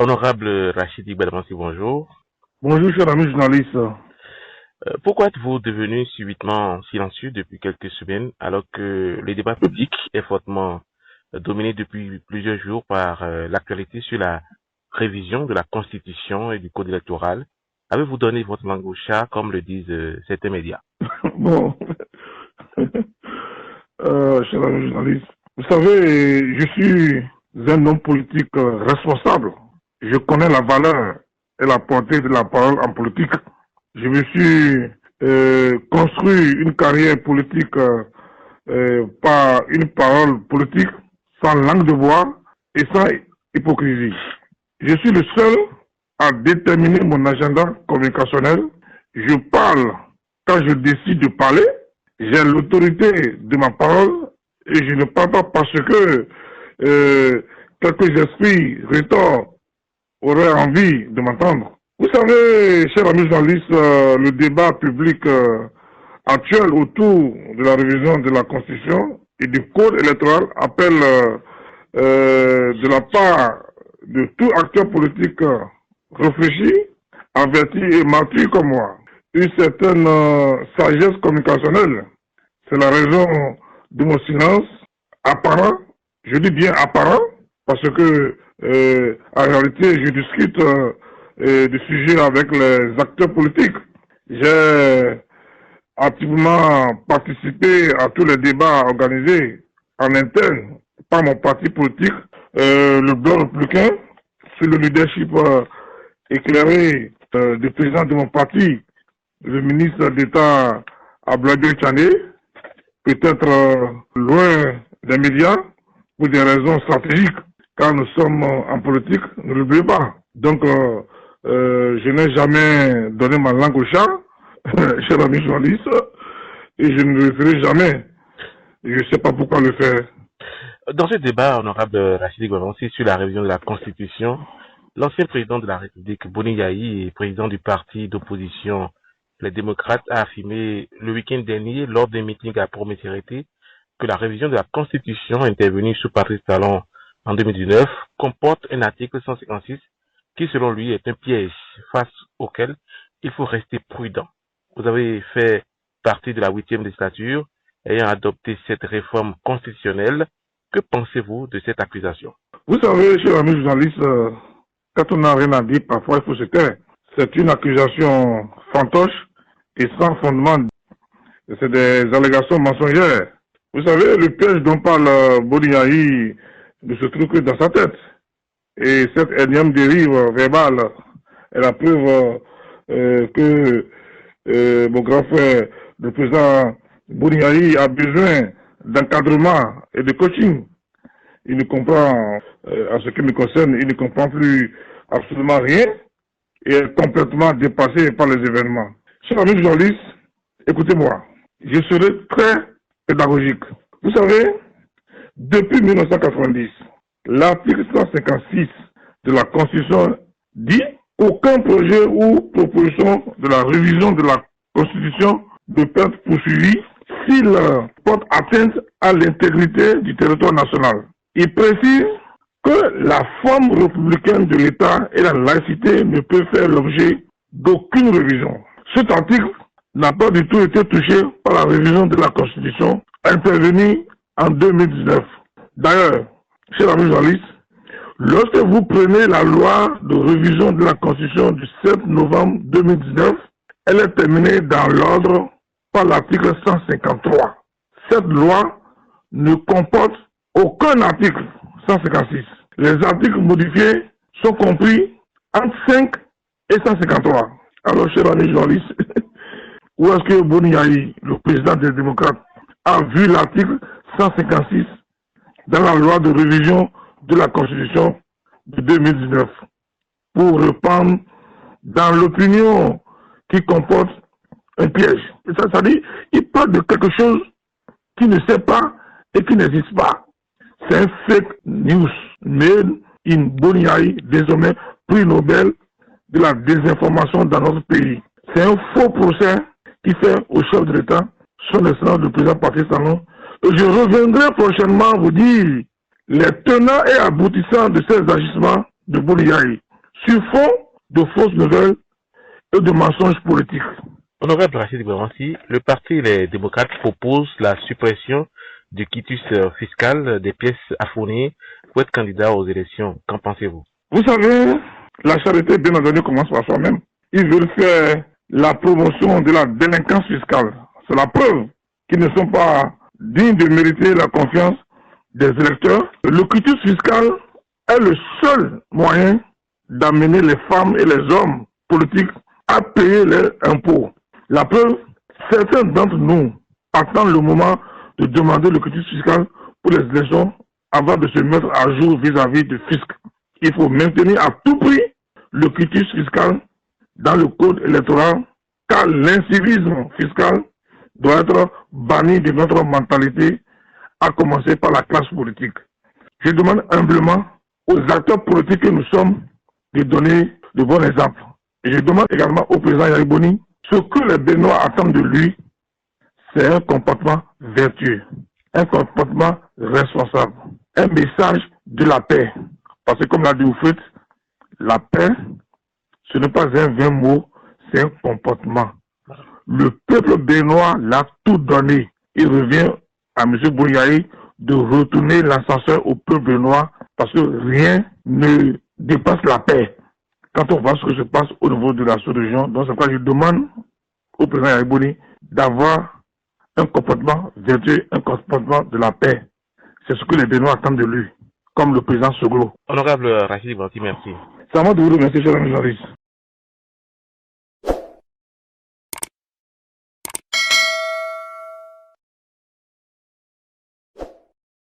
Honorable Rachidi Belmansi, bonjour. Bonjour, cher ami journaliste. Pourquoi êtes-vous devenu subitement silencieux depuis quelques semaines alors que le débat public est fortement dominé depuis plusieurs jours par l'actualité sur la révision de la Constitution et du Code électoral? Avez-vous donné votre langue au chat, comme le disent certains médias? Bon, cher ami journaliste, vous savez, je suis un homme politique responsable. Je connais la valeur et la portée de la parole en politique. Je me suis construit une carrière politique par une parole politique sans langue de bois et sans hypocrisie. Je suis le seul à déterminer mon agenda communicationnel. Je parle quand je décide de parler. J'ai l'autorité de ma parole et je ne parle pas parce que quelques esprits rétorts auraient envie de m'entendre. Vous savez, cher ami journaliste, le débat public actuel autour de la révision de la Constitution et du Code électoral appelle de la part de tout acteur politique réfléchi, averti et mature comme moi, une certaine sagesse communicationnelle. C'est la raison de mon silence apparent. Je dis bien apparent parce que en réalité je discute du sujet avec les acteurs politiques. J'ai activement participé à tous les débats organisés en interne par mon parti politique, le Bloc républicain, sous le leadership éclairé du président de mon parti, le ministre d'État Abdoulaye Tchané, peut-être loin des médias pour des raisons stratégiques, car nous sommes en politique, ne l'oubliez pas. Donc, je n'ai jamais donné ma langue au chat, cher ami journaliste, et je ne le ferai jamais. Je ne sais pas pourquoi le faire. Dans ce débat, honorable Rachidi Belmansi, sur la révision de la Constitution, l'ancien président de la République, Boni Yahi, et président du parti d'opposition, les démocrates, a affirmé le week-end dernier, lors d'un meeting à Prométhérité, que la révision de la Constitution intervenue sous Patrice Talon en 2019 comporte un article 156 qui, selon lui, est un piège face auquel il faut rester prudent. Vous avez fait partie de la 8e législature ayant adopté cette réforme constitutionnelle. Que pensez-vous de cette accusation? Vous savez, cher ami journaliste, quand on n'a rien à dire, parfois il faut se taire. C'est une accusation fantoche et sans fondement. C'est des allégations mensongères. Vous savez, le piège dont parle Boni Yahi ne se trouve que dans sa tête. Et cette énième dérive verbale est la preuve que mon grand frère, le président Boni Yahi, a besoin d'encadrement et de coaching. Il ne comprend, en ce qui me concerne, il ne comprend plus absolument rien et est complètement dépassé par les événements. Chers amis journalistes, écoutez-moi, je serai très pédagogique. Vous savez, depuis 1990, l'article 156 de la Constitution dit aucun projet ou proposition de la révision de la Constitution ne peut être poursuivi s'il porte atteinte à l'intégrité du territoire national. Il précise que la forme républicaine de l'État et la laïcité ne peuvent faire l'objet d'aucune révision. Cet article n'a pas du tout été touché par la révision de la Constitution intervenue en 2019. D'ailleurs, chers amis journalistes, lorsque vous prenez la loi de révision de la Constitution du 7 novembre 2019, elle est terminée dans l'ordre par l'article 153. Cette loi ne comporte aucun article 156. Les articles modifiés sont compris entre 5 et 153. Alors, chers amis journalistes, où est-ce que Boni Yahi, le président des démocrates, a vu l'article 156 dans la loi de révision de la Constitution de 2019 pour répandre dans l'opinion qui comporte un piège? Ça dit, il parle de quelque chose qui ne sait pas et qui n'existe pas. C'est un fake news made in Boni Yahi, désormais prix Nobel de la désinformation dans notre pays. C'est un faux procès qui fait au chef de l'État, son excellence le président Patrice Talon. Je reviendrai prochainement vous dire les tenants et aboutissants de ces agissements de Boni Yahi. sur fond de fausses nouvelles et de mensonges politiques. Honorable Rachid Bawansi, le Parti Les Démocrates propose la suppression du quitus fiscal des pièces à fournir pour être candidat aux élections. Qu'en pensez-vous? Vous savez, la charité, bien entendu, commence par soi-même. Ils veulent faire la promotion de la délinquance fiscale. C'est la preuve qu'ils ne sont pas dignes de mériter la confiance des électeurs. Le quitus fiscal est le seul moyen d'amener les femmes et les hommes politiques à payer leurs impôts. La preuve, certains d'entre nous attendent le moment de demander le quitus fiscal pour les élections avant de se mettre à jour vis-à-vis du fisc. Il faut maintenir à tout prix le quitus fiscal dans le code électoral, car l'incivisme fiscal doit être banni de notre mentalité, à commencer par la classe politique. Je demande humblement aux acteurs politiques que nous sommes de donner de bons exemples. Et je demande également au président Yahya Boni, ce que les Béninois attendent de lui, c'est un comportement vertueux, un comportement responsable, un message de la paix. Parce que comme l'a dit Oufrit, la paix, ce n'est pas un vain mot, c'est un comportement. Le peuple béninois l'a tout donné. Il revient à M. Bouyaï de retourner l'ascenseur au peuple béninois parce que rien ne dépasse la paix. Quand on voit ce qui se passe au niveau de la sous-région, donc c'est pourquoi je demande au président Yahya Boni d'avoir un comportement vertueux, un comportement de la paix. C'est ce que les Béninois attendent de lui, comme le président Soglo. Honorable Rachid Bawansi, merci. C'est à moi de vous remercier, chers amis journalistes.